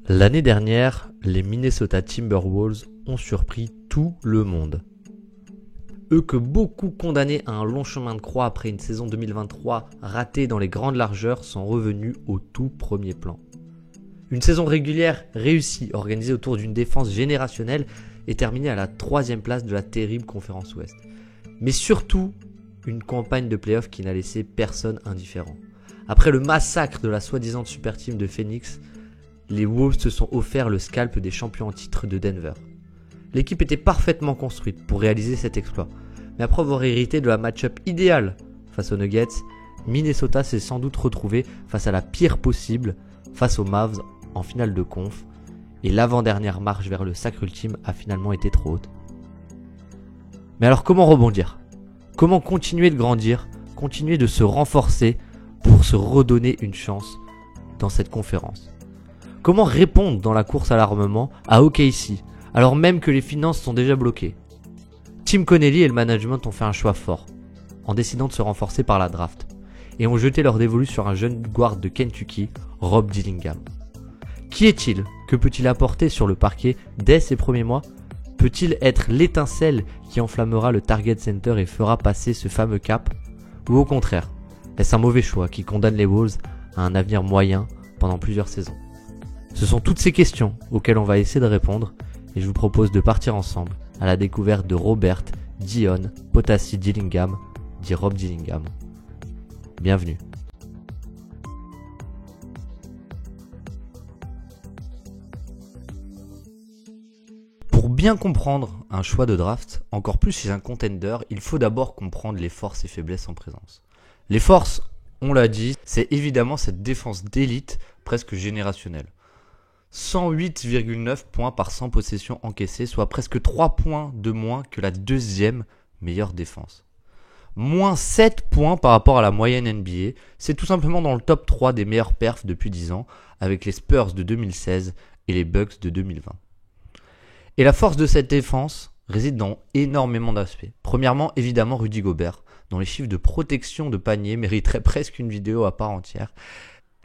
L'année dernière, les Minnesota Timberwolves ont surpris tout le monde. Eux que beaucoup condamnés à un long chemin de croix après une saison 2023 ratée dans les grandes largeurs sont revenus au tout premier plan. Une saison régulière réussie, organisée autour d'une défense générationnelle et terminée à la 3e place de la terrible conférence Ouest. Mais surtout, une campagne de playoffs qui n'a laissé personne indifférent. Après le massacre de la soi-disant super team de Phoenix, les Wolves se sont offert le scalp des champions en titre de Denver. L'équipe était parfaitement construite pour réaliser cet exploit, mais après avoir hérité de la match-up idéale face aux Nuggets, Minnesota s'est sans doute retrouvé face à la pire possible, face aux Mavs en finale de conf, et l'avant-dernière marche vers le sacre ultime a finalement été trop haute. Mais alors comment rebondir ? Comment continuer de grandir, continuer de se renforcer pour se redonner une chance dans cette conférence ? Comment répondre dans la course à l'armement à OKC, alors même que les finances sont déjà bloquées ? Tim Connelly et le management ont fait un choix fort, en décidant de se renforcer par la draft, et ont jeté leur dévolu sur un jeune guard de Kentucky, Rob Dillingham. Qui est-il ? Que peut-il apporter sur le parquet dès ses premiers mois ? Peut-il être l'étincelle qui enflammera le Target Center et fera passer ce fameux cap ? Ou au contraire, est-ce un mauvais choix qui condamne les Wolves à un avenir moyen pendant plusieurs saisons ? Ce sont toutes ces questions auxquelles on va essayer de répondre et je vous propose de partir ensemble à la découverte de Robert Dion Potassi Dillingham, dit Rob Dillingham. Bienvenue. Pour bien comprendre un choix de draft, encore plus chez un contender, il faut d'abord comprendre les forces et faiblesses en présence. Les forces, on l'a dit, c'est évidemment cette défense d'élite presque générationnelle. 108,9 points par 100 possessions encaissées, soit presque 3 points de moins que la deuxième meilleure défense. Moins 7 points par rapport à la moyenne NBA, c'est tout simplement dans le top 3 des meilleurs perfs depuis 10 ans, avec les Spurs de 2016 et les Bucks de 2020. Et la force de cette défense réside dans énormément d'aspects. Premièrement, évidemment, Rudy Gobert, dont les chiffres de protection de panier mériteraient presque une vidéo à part entière.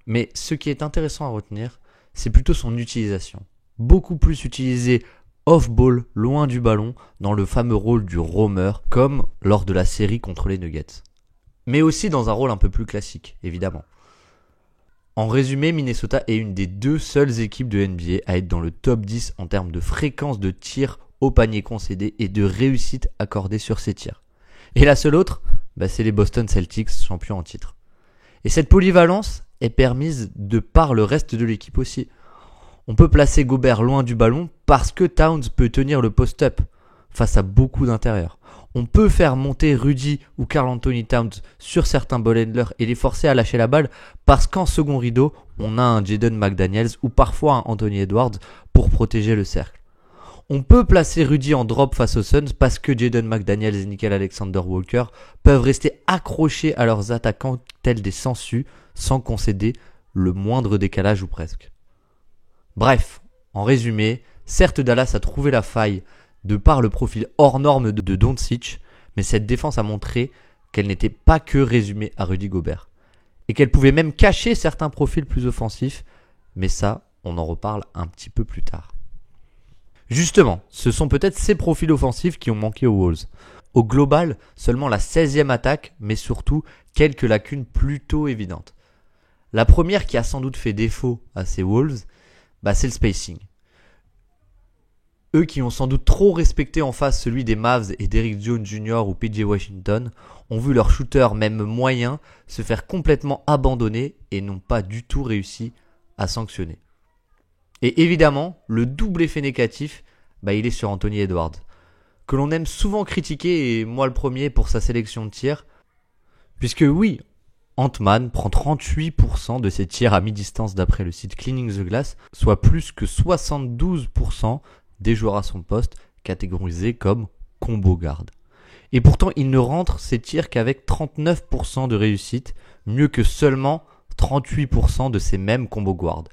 Mais ce qui est intéressant à retenir, c'est plutôt son utilisation. Beaucoup plus utilisé off-ball, loin du ballon, dans le fameux rôle du roamer, comme lors de la série contre les Nuggets. Mais aussi dans un rôle un peu plus classique, évidemment. En résumé, Minnesota est une des 2 seules équipes de NBA à être dans le top 10 en termes de fréquence de tirs au panier concédé et de réussite accordée sur ces tirs. Et la seule autre, c'est les Boston Celtics, champions en titre. Et cette polyvalence est permise de par le reste de l'équipe aussi. On peut placer Gobert loin du ballon parce que Towns peut tenir le post-up face à beaucoup d'intérieurs. On peut faire monter Rudy ou Karl Anthony Towns sur certains ball handlers et les forcer à lâcher la balle parce qu'en second rideau, on a un Jaden McDaniels ou parfois un Anthony Edwards pour protéger le cercle. On peut placer Rudy en drop face aux Suns parce que Jaden McDaniels et Nickeil Alexander-Walker peuvent rester accrochés à leurs attaquants tels des sangsues sans concéder le moindre décalage ou presque. Bref, en résumé, certes Dallas a trouvé la faille de par le profil hors norme de Doncic, mais cette défense a montré qu'elle n'était pas que résumée à Rudy Gobert et qu'elle pouvait même cacher certains profils plus offensifs, mais ça, on en reparle un petit peu plus tard. Justement, ce sont peut-être ces profils offensifs qui ont manqué aux Wolves. Au global, seulement la 16e attaque, mais surtout quelques lacunes plutôt évidentes. La première qui a sans doute fait défaut à ces Wolves, c'est le spacing. Eux qui ont sans doute trop respecté en face celui des Mavs et d'Eric Jones Jr. ou PJ Washington, ont vu leur shooter même moyen se faire complètement abandonner et n'ont pas du tout réussi à sanctionner. Et évidemment, le double effet négatif, il est sur Anthony Edwards, que l'on aime souvent critiquer, et moi le premier pour sa sélection de tirs, puisque oui, Ant-Man prend 38% de ses tirs à mi-distance d'après le site Cleaning the Glass, soit plus que 72% des joueurs à son poste catégorisés comme combo guard. Et pourtant, il ne rentre ses tirs qu'avec 39% de réussite, mieux que seulement 38% de ces mêmes combo guards,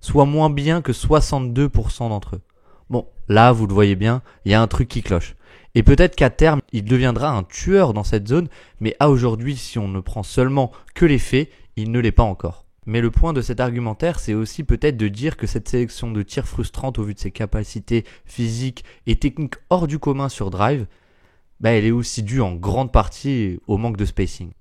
soit moins bien que 62% d'entre eux. Bon, là, vous le voyez bien, il y a un truc qui cloche. Et peut-être qu'à terme, il deviendra un tueur dans cette zone, mais à aujourd'hui, si on ne prend seulement que les faits, il ne l'est pas encore. Mais le point de cet argumentaire, c'est aussi peut-être de dire que cette sélection de tirs frustrante au vu de ses capacités physiques et techniques hors du commun sur drive, elle est aussi due en grande partie au manque de spacing.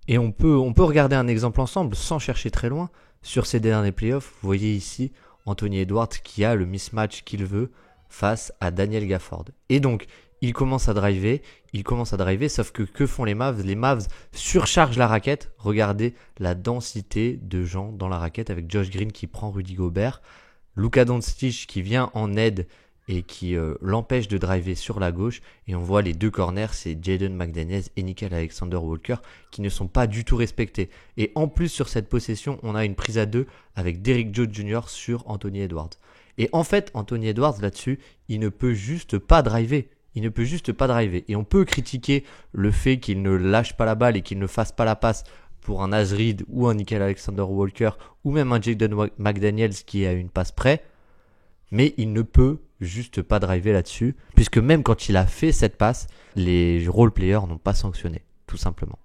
Et on peut regarder un exemple ensemble sans chercher très loin. Sur ces derniers playoffs, vous voyez ici Anthony Edwards qui a le mismatch qu'il veut face à Daniel Gafford. Et donc, il commence à driver, sauf que font les Mavs? Les Mavs surchargent la raquette. Regardez la densité de gens dans la raquette avec Josh Green qui prend Rudy Gobert, Luka Doncic qui vient en aide et qui l'empêche de driver sur la gauche. Et on voit les deux corners, c'est Jaden McDaniels et Nickeil Alexander-Walker qui ne sont pas du tout respectés. Et en plus, sur cette possession, on a une prise à 2 avec Derrick Jones Jr. sur Anthony Edwards. Et en fait, Anthony Edwards, là-dessus, il ne peut juste pas driver. Et on peut critiquer le fait qu'il ne lâche pas la balle et qu'il ne fasse pas la passe pour un Naz Reid ou un Nickeil Alexander-Walker ou même un Jaden McDaniels qui est à une passe près. Mais il ne peut juste pas driver là-dessus, puisque même quand il a fait cette passe, les role-players n'ont pas sanctionné, tout simplement.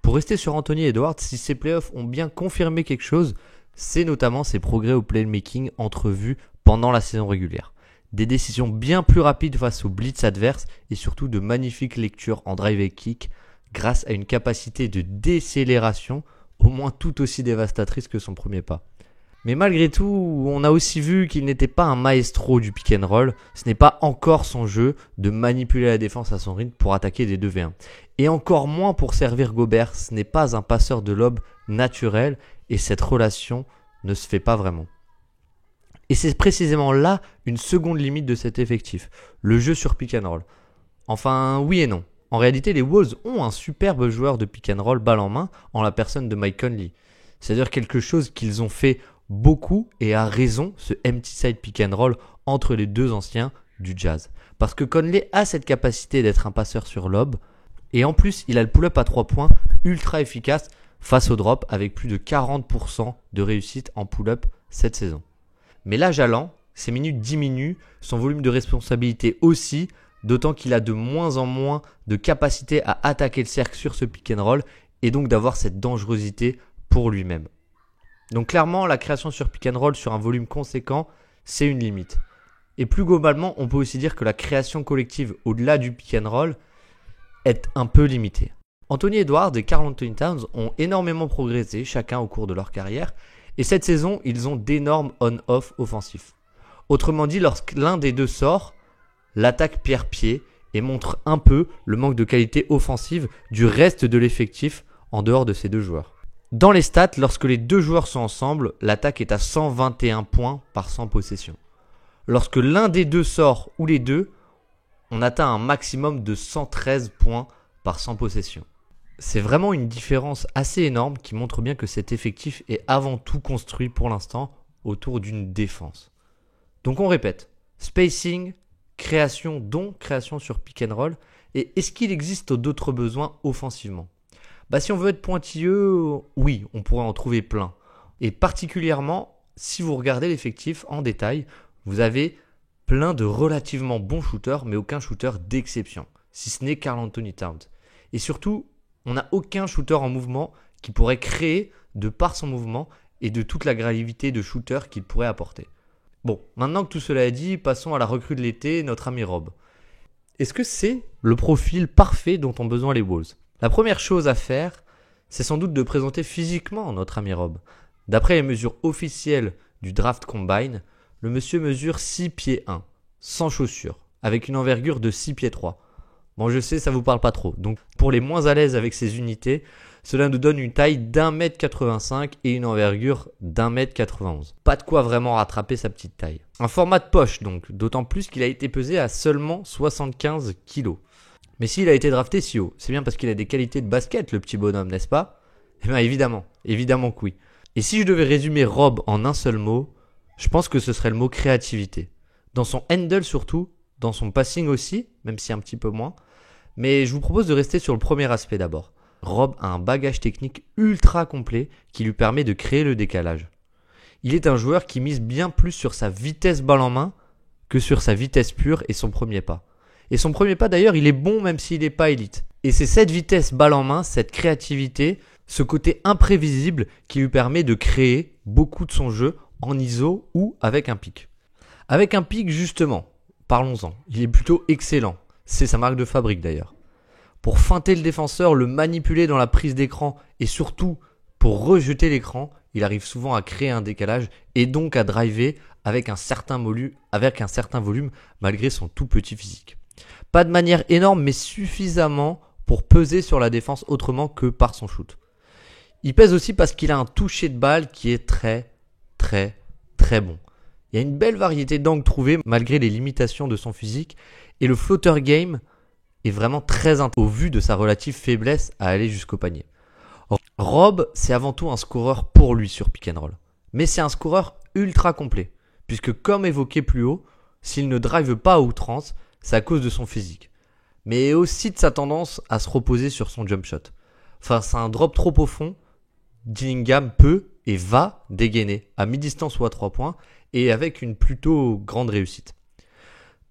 Pour rester sur Anthony Edwards, si ces playoffs ont bien confirmé quelque chose, c'est notamment ses progrès au playmaking entrevus pendant la saison régulière. Des décisions bien plus rapides face aux blitz adverses et surtout de magnifiques lectures en drive et kick grâce à une capacité de décélération au moins tout aussi dévastatrice que son premier pas. Mais malgré tout, on a aussi vu qu'il n'était pas un maestro du pick and roll. Ce n'est pas encore son jeu de manipuler la défense à son rythme pour attaquer des 2v1. Et encore moins pour servir Gobert. Ce n'est pas un passeur de lob naturel et cette relation ne se fait pas vraiment. Et c'est précisément là une seconde limite de cet effectif, le jeu sur pick and roll. Enfin, oui et non. En réalité, les Wolves ont un superbe joueur de pick and roll balle en main en la personne de Mike Conley. C'est-à-dire quelque chose qu'ils ont fait beaucoup et à raison, ce empty side pick and roll entre les deux anciens du Jazz. Parce que Conley a cette capacité d'être un passeur sur lob et en plus, il a le pull-up à 3 points ultra efficace face au drop avec plus de 40% de réussite en pull-up cette saison. Mais l'âge allant, ses minutes diminuent, son volume de responsabilité aussi, d'autant qu'il a de moins en moins de capacité à attaquer le cercle sur ce pick and roll et donc d'avoir cette dangerosité pour lui-même. Donc clairement, la création sur pick and roll sur un volume conséquent, c'est une limite. Et plus globalement, on peut aussi dire que la création collective au-delà du pick and roll est un peu limitée. Anthony Edwards et Karl Anthony Towns ont énormément progressé chacun au cours de leur carrière et cette saison, ils ont d'énormes on-off offensifs. Autrement dit, lorsque l'un des deux sort, l'attaque perd-pied et montre un peu le manque de qualité offensive du reste de l'effectif en dehors de ces deux joueurs. Dans les stats, lorsque les deux joueurs sont ensemble, l'attaque est à 121 points par 100 possessions. Lorsque l'un des deux sort ou les deux, on atteint un maximum de 113 points par 100 possessions. C'est vraiment une différence assez énorme qui montre bien que cet effectif est avant tout construit pour l'instant autour d'une défense. Donc on répète, spacing, création dont création sur pick and roll, et est-ce qu'il existe d'autres besoins offensivement ? Si on veut être pointilleux, oui, on pourrait en trouver plein. Et particulièrement, si vous regardez l'effectif en détail, vous avez plein de relativement bons shooters, mais aucun shooter d'exception, si ce n'est Karl Anthony Towns. Et surtout, on n'a aucun shooter en mouvement qui pourrait créer de par son mouvement et de toute la gravité de shooter qu'il pourrait apporter. Bon, maintenant que tout cela est dit, passons à la recrue de l'été, notre ami Rob. Est-ce que c'est le profil parfait dont ont besoin les Wolves ? La première chose à faire, c'est sans doute de présenter physiquement notre ami Rob. D'après les mesures officielles du Draft Combine, le monsieur mesure 6 pieds 1, sans chaussures, avec une envergure de 6 pieds 3. Bon, je sais, ça vous parle pas trop. Donc, pour les moins à l'aise avec ces unités, cela nous donne une taille d'1m85 et une envergure d'1m91. Pas de quoi vraiment rattraper sa petite taille. Un format de poche donc, d'autant plus qu'il a été pesé à seulement 75 kg. Mais s'il a été drafté si haut, c'est bien parce qu'il a des qualités de basket, le petit bonhomme, n'est-ce pas ? Eh bien évidemment que oui. Et si je devais résumer Rob en un seul mot, je pense que ce serait le mot créativité. Dans son handle surtout, dans son passing aussi, même si un petit peu moins. Mais je vous propose de rester sur le premier aspect d'abord. Rob a un bagage technique ultra complet qui lui permet de créer le décalage. Il est un joueur qui mise bien plus sur sa vitesse balle en main que sur sa vitesse pure et son premier pas. Et son premier pas d'ailleurs, il est bon même s'il n'est pas élite. Et c'est cette vitesse balle en main, cette créativité, ce côté imprévisible qui lui permet de créer beaucoup de son jeu en ISO ou avec un pic. Avec un pic justement, parlons-en, il est plutôt excellent. C'est sa marque de fabrique d'ailleurs. Pour feinter le défenseur, le manipuler dans la prise d'écran et surtout pour rejeter l'écran, il arrive souvent à créer un décalage et donc à driver avec un certain volume malgré son tout petit physique. Pas de manière énorme mais suffisamment pour peser sur la défense autrement que par son shoot. Il pèse aussi parce qu'il a un toucher de balle qui est très bon. Il y a une belle variété d'angles trouvés malgré les limitations de son physique et le floater game est vraiment très intense au vu de sa relative faiblesse à aller jusqu'au panier. Rob, c'est avant tout un scoreur pour lui sur pick and roll. Mais c'est un scoreur ultra complet, puisque comme évoqué plus haut, s'il ne drive pas à outrance, c'est à cause de son physique. Mais aussi de sa tendance à se reposer sur son jump shot. Face à un drop trop au fond, Dillingham peut et va dégainer à mi-distance ou à 3 points et avec une plutôt grande réussite.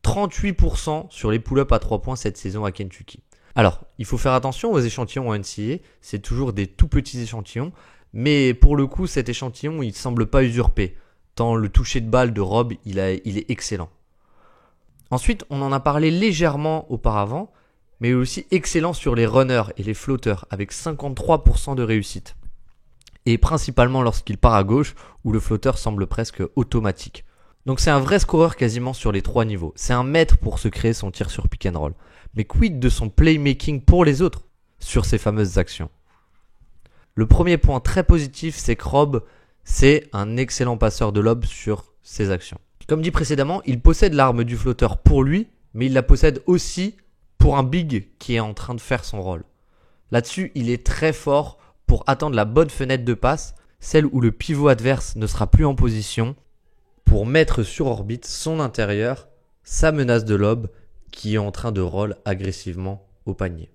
38% sur les pull-ups à 3 points cette saison à Kentucky. Alors, il faut faire attention aux échantillons en NCAA, c'est toujours des tout petits échantillons, mais pour le coup, cet échantillon, il semble pas usurpé, tant le toucher de balle de Rob, il est excellent. Ensuite, on en a parlé légèrement auparavant, mais aussi excellent sur les runners et les flotteurs, avec 53% de réussite. Et principalement lorsqu'il part à gauche, où le flotteur semble presque automatique. Donc c'est un vrai scoreur quasiment sur les 3 niveaux. C'est un maître pour se créer son tir sur pick and roll. Mais quid de son playmaking pour les autres sur ces fameuses actions? Le premier point très positif, c'est que Rob, c'est un excellent passeur de lob sur ses actions. Comme dit précédemment, il possède l'arme du flotteur pour lui, mais il la possède aussi pour un big qui est en train de faire son rôle. Là-dessus, il est très fort pour attendre la bonne fenêtre de passe, celle où le pivot adverse ne sera plus en position, pour mettre sur orbite son intérieur, sa menace de lob qui est en train de roll agressivement au panier.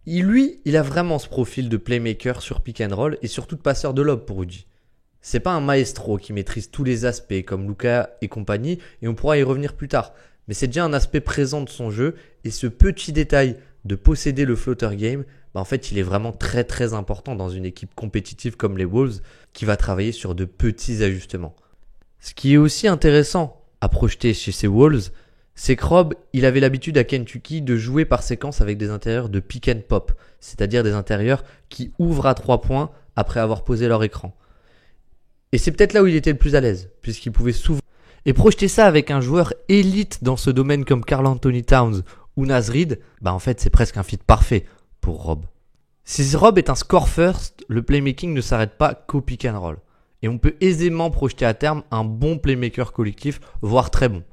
Il a vraiment ce profil de playmaker sur pick and roll et surtout de passeur de lob pour Uji. C'est pas un maestro qui maîtrise tous les aspects comme Luka et compagnie et on pourra y revenir plus tard, mais c'est déjà un aspect présent de son jeu et ce petit détail de posséder le floater game, en fait il est vraiment très important dans une équipe compétitive comme les Wolves qui va travailler sur de petits ajustements. Ce qui est aussi intéressant à projeter chez ces Wolves, c'est que Rob, il avait l'habitude à Kentucky de jouer par séquence avec des intérieurs de pick and pop, c'est-à-dire des intérieurs qui ouvrent à 3 points après avoir posé leur écran. Et c'est peut-être là où il était le plus à l'aise, puisqu'il pouvait souvent... Et projeter ça avec un joueur élite dans ce domaine comme Karl Anthony Towns ou Naz Reid, en fait c'est presque un fit parfait pour Rob. Si Rob est un score first, le playmaking ne s'arrête pas qu'au pick and roll. Et on peut aisément projeter à terme un bon playmaker collectif, voire très bon.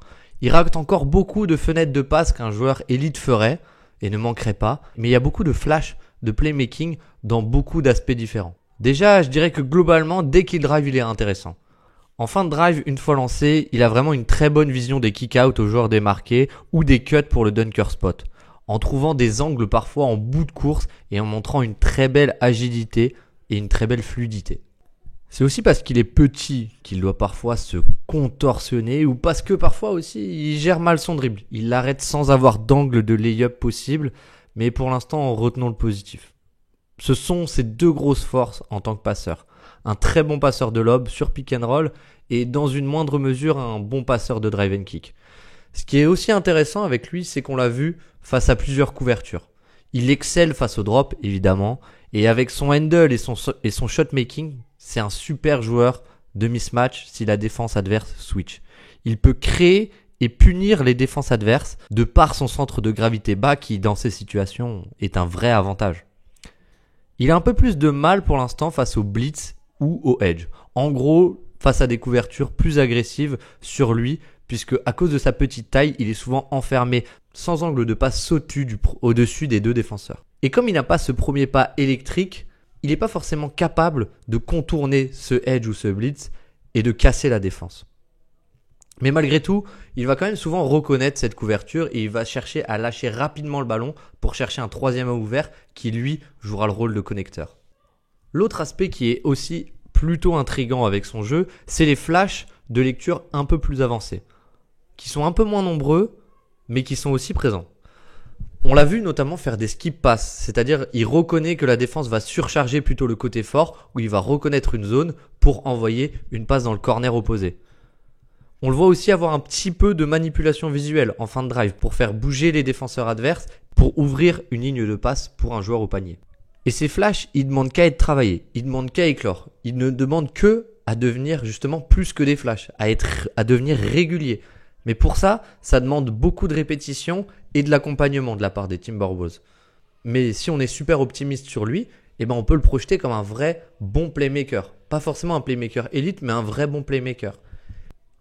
Il rate encore beaucoup de fenêtres de passe qu'un joueur élite ferait et ne manquerait pas, mais il y a beaucoup de flash, de playmaking dans beaucoup d'aspects différents. Déjà, je dirais que globalement, dès qu'il drive, il est intéressant. En fin de drive, une fois lancé, il a vraiment une très bonne vision des kick-out aux joueurs démarqués ou des cuts pour le dunker spot, en trouvant des angles parfois en bout de course et en montrant une très belle agilité et une très belle fluidité. C'est aussi parce qu'il est petit qu'il doit parfois se contorsionner ou parce que parfois aussi il gère mal son dribble. Il l'arrête sans avoir d'angle de lay-up possible, mais pour l'instant retenons le positif. Ce sont ses 2 grosses forces en tant que passeur. Un très bon passeur de lob sur pick and roll et dans une moindre mesure un bon passeur de drive and kick. Ce qui est aussi intéressant avec lui, c'est qu'on l'a vu face à plusieurs couvertures. Il excelle face au drop évidemment et avec son handle et son shot making, c'est un super joueur de mismatch si la défense adverse switch. Il peut créer et punir les défenses adverses de par son centre de gravité bas qui dans ces situations est un vrai avantage. Il a un peu plus de mal pour l'instant face au blitz ou au edge. En gros, face à des couvertures plus agressives sur lui, puisque à cause de sa petite taille, il est souvent enfermé sans angle de passe sautu au-dessus des 2 défenseurs. Et comme il n'a pas ce premier pas électrique, il n'est pas forcément capable de contourner ce edge ou ce blitz et de casser la défense. Mais malgré tout, il va quand même souvent reconnaître cette couverture et il va chercher à lâcher rapidement le ballon pour chercher un 3e homme ouvert qui lui jouera le rôle de connecteur. L'autre aspect qui est aussi plutôt intriguant avec son jeu, c'est les flashs de lecture un peu plus avancés, qui sont un peu moins nombreux, mais qui sont aussi présents. On l'a vu notamment faire des skip pass, c'est-à-dire il reconnaît que la défense va surcharger plutôt le côté fort, où il va reconnaître une zone pour envoyer une passe dans le corner opposé. On le voit aussi avoir un petit peu de manipulation visuelle en fin de drive pour faire bouger les défenseurs adverses, pour ouvrir une ligne de passe pour un joueur au panier. Et ces flashs, ils demandent qu'à être travaillés, ils demandent qu'à éclore, ils ne demandent que à devenir justement plus que des flashs, à devenir réguliers. Mais pour ça, ça demande beaucoup de répétitions et de l'accompagnement de la part des Timberwolves. Mais si on est super optimiste sur lui, on peut le projeter comme un vrai bon playmaker. Pas forcément un playmaker élite, mais un vrai bon playmaker.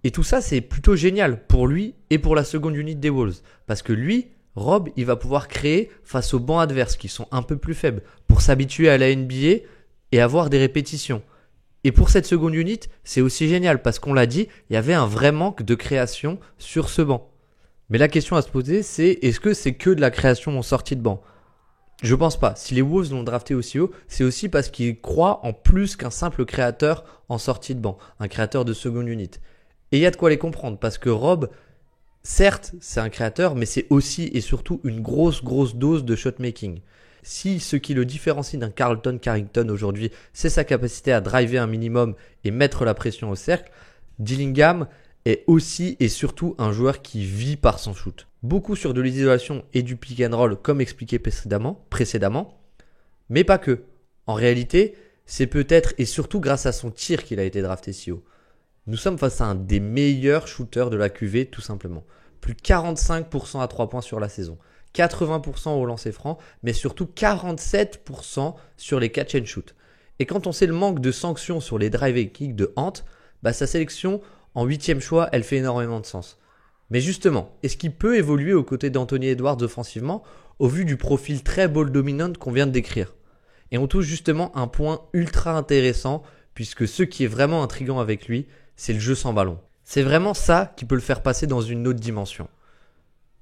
Et tout ça, c'est plutôt génial pour lui et pour la seconde unité des Wolves. Parce que lui, Rob, il va pouvoir créer face aux bancs adverses qui sont un peu plus faibles pour s'habituer à la NBA et avoir des répétitions. Et pour cette seconde unité, c'est aussi génial parce qu'on l'a dit, il y avait un vrai manque de création sur ce banc. Mais la question à se poser, c'est est-ce que c'est que de la création en sortie de banc ? Je pense pas. Si les Wolves l'ont drafté aussi haut, c'est aussi parce qu'ils croient en plus qu'un simple créateur en sortie de banc, un créateur de seconde unité. Et il y a de quoi les comprendre parce que Rob, certes, c'est un créateur, mais c'est aussi et surtout une grosse dose de shotmaking. Si ce qui le différencie d'un Carlton Carrington aujourd'hui, c'est sa capacité à driver un minimum et mettre la pression au cercle, Dillingham est aussi et surtout un joueur qui vit par son shoot. Beaucoup sur de l'isolation et du pick and roll comme expliqué précédemment, mais pas que. En réalité, c'est peut-être et surtout grâce à son tir qu'il a été drafté si haut. Nous sommes face à un des meilleurs shooters de la QV tout simplement. Plus de 45% à 3 points sur la saison. 80% au lancer franc, mais surtout 47% sur les catch and shoot. Et quand on sait le manque de sanctions sur les drive and kick de Ant, sa sélection en 8e choix, elle fait énormément de sens. Mais justement, est-ce qu'il peut évoluer aux côtés d'Anthony Edwards offensivement au vu du profil très ball dominant qu'on vient de décrire ? Et on touche justement un point ultra intéressant puisque ce qui est vraiment intriguant avec lui, c'est le jeu sans ballon. C'est vraiment ça qui peut le faire passer dans une autre dimension.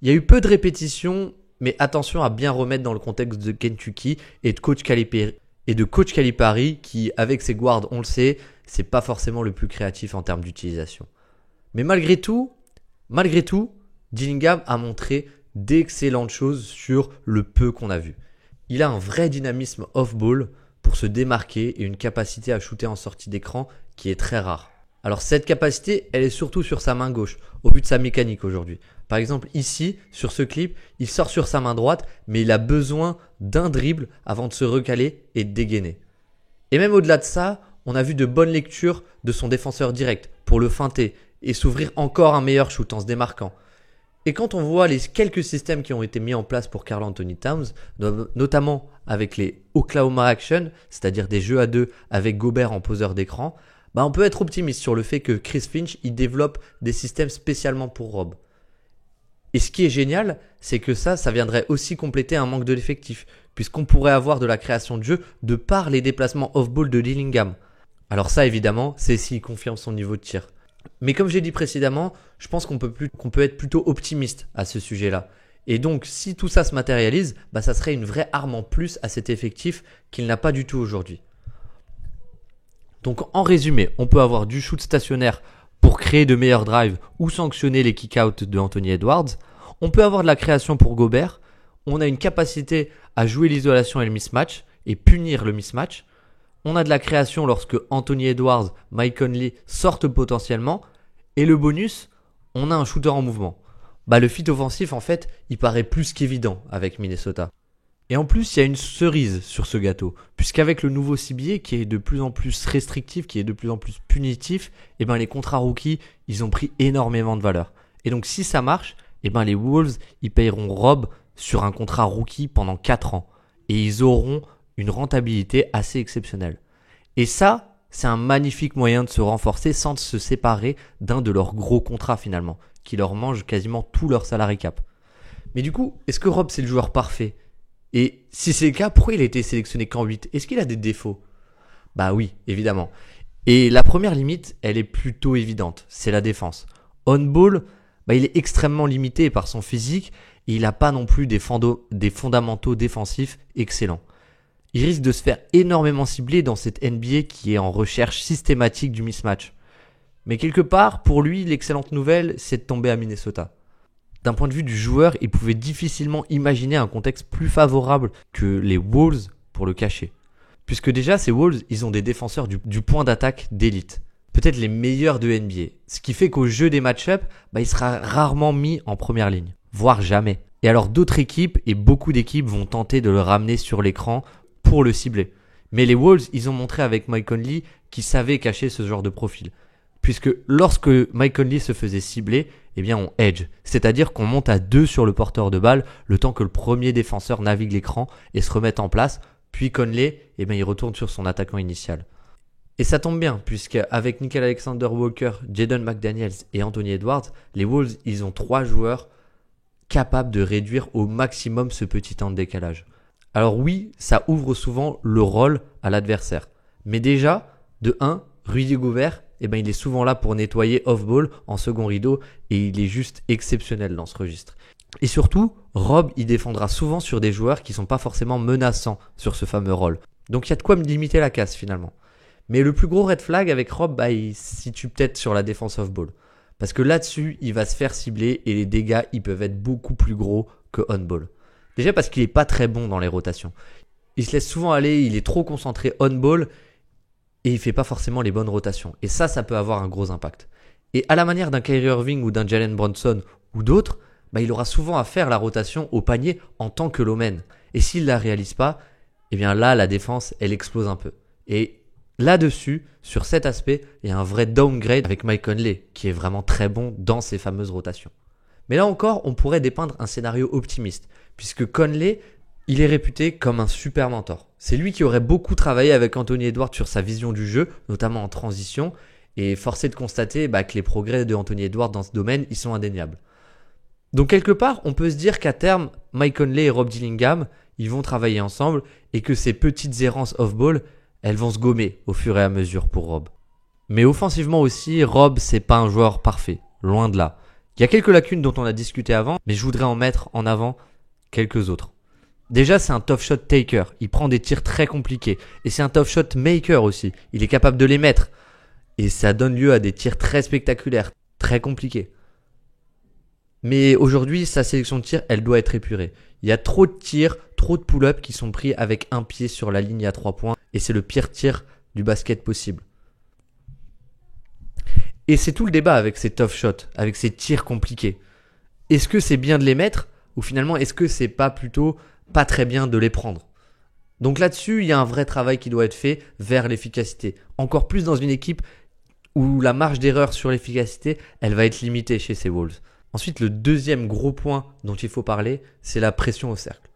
Il y a eu peu de répétitions, mais attention à bien remettre dans le contexte de Kentucky et de coach Calipari qui, avec ses guards, on le sait, c'est pas forcément le plus créatif en termes d'utilisation. Mais malgré tout, Dillingham a montré d'excellentes choses sur le peu qu'on a vu. Il a un vrai dynamisme off-ball pour se démarquer et une capacité à shooter en sortie d'écran qui est très rare. Alors cette capacité, elle est surtout sur sa main gauche, au vu de sa mécanique aujourd'hui. Par exemple ici, sur ce clip, il sort sur sa main droite, mais il a besoin d'un dribble avant de se recaler et de dégainer. Et même au-delà de ça, on a vu de bonnes lectures de son défenseur direct pour le feinter et s'ouvrir encore un meilleur shoot en se démarquant. Et quand on voit les quelques systèmes qui ont été mis en place pour Karl Anthony Towns, notamment avec les Oklahoma Action, c'est-à-dire des jeux à deux avec Gobert en poseur d'écran, on peut être optimiste sur le fait que Chris Finch il développe des systèmes spécialement pour Rob. Et ce qui est génial, c'est que ça viendrait aussi compléter un manque de l'effectif, puisqu'on pourrait avoir de la création de jeu de par les déplacements off-ball de Dillingham. Alors ça, évidemment, c'est s'il confirme son niveau de tir. Mais comme j'ai dit précédemment, je pense qu'on peut être plutôt optimiste à ce sujet-là. Et donc, si tout ça se matérialise, ça serait une vraie arme en plus à cet effectif qu'il n'a pas du tout aujourd'hui. Donc, en résumé, on peut avoir du shoot stationnaire pour créer de meilleurs drives ou sanctionner les kick-out de Anthony Edwards. On peut avoir de la création pour Gobert. On a une capacité à jouer l'isolation et le mismatch et punir le mismatch. On a de la création lorsque Anthony Edwards, Mike Conley sortent potentiellement. Et le bonus, on a un shooter en mouvement. Le fit offensif, en fait, il paraît plus qu'évident avec Minnesota. Et en plus, il y a une cerise sur ce gâteau, puisqu'avec le nouveau CBA qui est de plus en plus restrictif, qui est de plus en plus punitif, les contrats rookies, ils ont pris énormément de valeur. Et donc si ça marche, les Wolves, ils payeront Rob sur un contrat rookie pendant 4 ans. Et ils auront une rentabilité assez exceptionnelle. Et ça, c'est un magnifique moyen de se renforcer sans se séparer d'un de leurs gros contrats finalement, qui leur mange quasiment tout leur salary cap. Mais du coup, est-ce que Rob c'est le joueur parfait ? Et si c'est le cas, pourquoi il a été sélectionné qu'en 8 ? Est-ce qu'il a des défauts ? Oui, évidemment. Et la première limite, elle est plutôt évidente, c'est la défense. On-ball, il est extrêmement limité par son physique et il n'a pas non plus des fondamentaux défensifs excellents. Il risque de se faire énormément cibler dans cette NBA qui est en recherche systématique du mismatch. Mais quelque part, pour lui, l'excellente nouvelle, c'est de tomber à Minnesota. D'un point de vue du joueur, il pouvait difficilement imaginer un contexte plus favorable que les Wolves pour le cacher. Puisque déjà, ces Wolves, ils ont des défenseurs du point d'attaque d'élite. Peut-être les meilleurs de NBA. Ce qui fait qu'au jeu des match-up, il sera rarement mis en première ligne. Voire jamais. Et alors d'autres équipes et beaucoup d'équipes vont tenter de le ramener sur l'écran pour le cibler. Mais les Wolves, ils ont montré avec Mike Conley qu'ils savaient cacher ce genre de profil. Puisque lorsque Mike Conley se faisait cibler, on edge. C'est-à-dire qu'on monte à 2 sur le porteur de balle le temps que le premier défenseur navigue l'écran et se remette en place. Puis Conley, il retourne sur son attaquant initial. Et ça tombe bien, puisque avec Nickeil Alexander-Walker, Jaden McDaniels et Anthony Edwards, les Wolves, ils ont 3 joueurs capables de réduire au maximum ce petit temps de décalage. Alors oui, ça ouvre souvent le rôle à l'adversaire. Mais déjà, de 1, Rudy Gobert, il est souvent là pour nettoyer off-ball en second rideau et il est juste exceptionnel dans ce registre. Et surtout, Rob, il défendra souvent sur des joueurs qui sont pas forcément menaçants sur ce fameux rôle. Donc il y a de quoi me limiter la casse finalement. Mais le plus gros red flag avec Rob, il se situe peut-être sur la défense off-ball. Parce que là-dessus, il va se faire cibler et les dégâts, ils peuvent être beaucoup plus gros que on-ball. Déjà parce qu'il est pas très bon dans les rotations. Il se laisse souvent aller, il est trop concentré on-ball et il fait pas forcément les bonnes rotations. Et ça peut avoir un gros impact. Et à la manière d'un Kyrie Irving ou d'un Jalen Brunson ou d'autres, il aura souvent à faire la rotation au panier en tant que l'omen. Et s'il la réalise pas, là, la défense, elle explose un peu. Et là-dessus, sur cet aspect, il y a un vrai downgrade avec Mike Conley, qui est vraiment très bon dans ces fameuses rotations. Mais là encore, on pourrait dépeindre un scénario optimiste, puisque Conley, il est réputé comme un super mentor. C'est lui qui aurait beaucoup travaillé avec Anthony Edwards sur sa vision du jeu, notamment en transition, et forcé de constater que les progrès de Anthony Edwards dans ce domaine, ils sont indéniables. Donc quelque part, on peut se dire qu'à terme, Mike Conley et Rob Dillingham, ils vont travailler ensemble, et que ces petites errances off-ball, elles vont se gommer au fur et à mesure pour Rob. Mais offensivement aussi, Rob, c'est pas un joueur parfait, loin de là. Il y a quelques lacunes dont on a discuté avant, mais je voudrais en mettre en avant quelques autres. Déjà, c'est un tough shot taker. Il prend des tirs très compliqués. Et c'est un tough shot maker aussi. Il est capable de les mettre. Et ça donne lieu à des tirs très spectaculaires, très compliqués. Mais aujourd'hui, sa sélection de tirs, elle doit être épurée. Il y a trop de tirs, trop de pull-up qui sont pris avec un pied sur la ligne à 3 points. Et c'est le pire tir du basket possible. Et c'est tout le débat avec ces tough shots, avec ces tirs compliqués. Est-ce que c'est bien de les mettre ou finalement est-ce que c'est pas plutôt pas très bien de les prendre? Donc là-dessus, il y a un vrai travail qui doit être fait vers l'efficacité. Encore plus dans une équipe où la marge d'erreur sur l'efficacité, elle va être limitée chez ces Wolves. Ensuite, le deuxième gros point dont il faut parler, c'est la pression au cercle.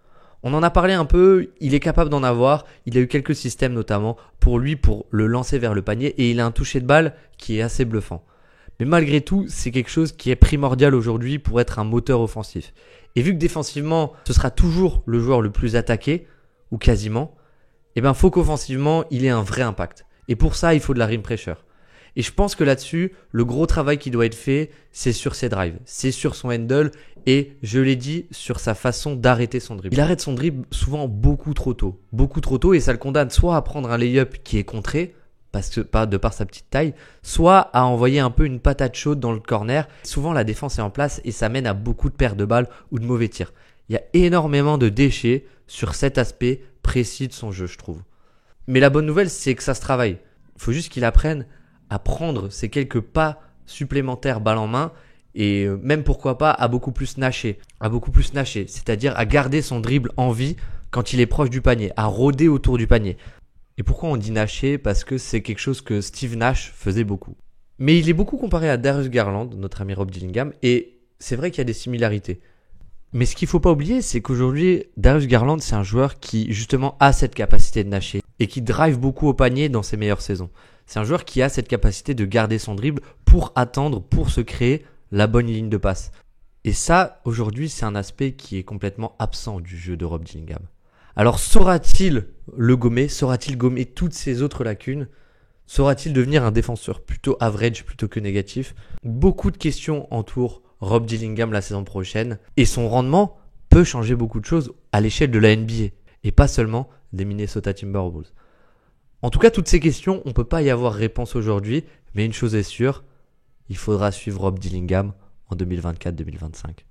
On en a parlé un peu, il est capable d'en avoir, il a eu quelques systèmes notamment pour le lancer vers le panier et il a un toucher de balle qui est assez bluffant. Mais malgré tout, c'est quelque chose qui est primordial aujourd'hui pour être un moteur offensif. Et vu que défensivement, ce sera toujours le joueur le plus attaqué, ou quasiment, faut qu'offensivement, il ait un vrai impact. Et pour ça, il faut de la rim pressure. Et je pense que là-dessus, le gros travail qui doit être fait, c'est sur ses drives, c'est sur son handle et, je l'ai dit, sur sa façon d'arrêter son dribble. Il arrête son dribble souvent beaucoup trop tôt et ça le condamne soit à prendre un lay-up qui est contré, de par sa petite taille, soit à envoyer un peu une patate chaude dans le corner. Souvent, la défense est en place et ça mène à beaucoup de pertes de balles ou de mauvais tirs. Il y a énormément de déchets sur cet aspect précis de son jeu, je trouve. Mais la bonne nouvelle, c'est que ça se travaille. Il faut juste qu'il apprenne à prendre ces quelques pas supplémentaires balle en main et même pourquoi pas à beaucoup plus nasher, c'est-à-dire à garder son dribble en vie quand il est proche du panier, à rôder autour du panier. Et pourquoi on dit nasher? Parce que c'est quelque chose que Steve Nash faisait beaucoup. Mais il est beaucoup comparé à Darius Garland, notre ami Rob Dillingham, et c'est vrai qu'il y a des similarités. Mais ce qu'il faut pas oublier, c'est qu'aujourd'hui, Darius Garland, c'est un joueur qui justement a cette capacité de nasher et qui drive beaucoup au panier dans ses meilleures saisons. C'est un joueur qui a cette capacité de garder son dribble pour attendre, pour se créer la bonne ligne de passe. Et ça, aujourd'hui, c'est un aspect qui est complètement absent du jeu de Rob Dillingham. Alors, saura-t-il le gommer? Saura-t-il gommer toutes ces autres lacunes? Saura-t-il devenir un défenseur plutôt average plutôt que négatif? Beaucoup de questions entourent Rob Dillingham la saison prochaine. Et son rendement peut changer beaucoup de choses à l'échelle de la NBA. Et pas seulement des Minnesota Timberwolves. En tout cas, toutes ces questions, on ne peut pas y avoir réponse aujourd'hui. Mais une chose est sûre, il faudra suivre Rob Dillingham en 2024-2025.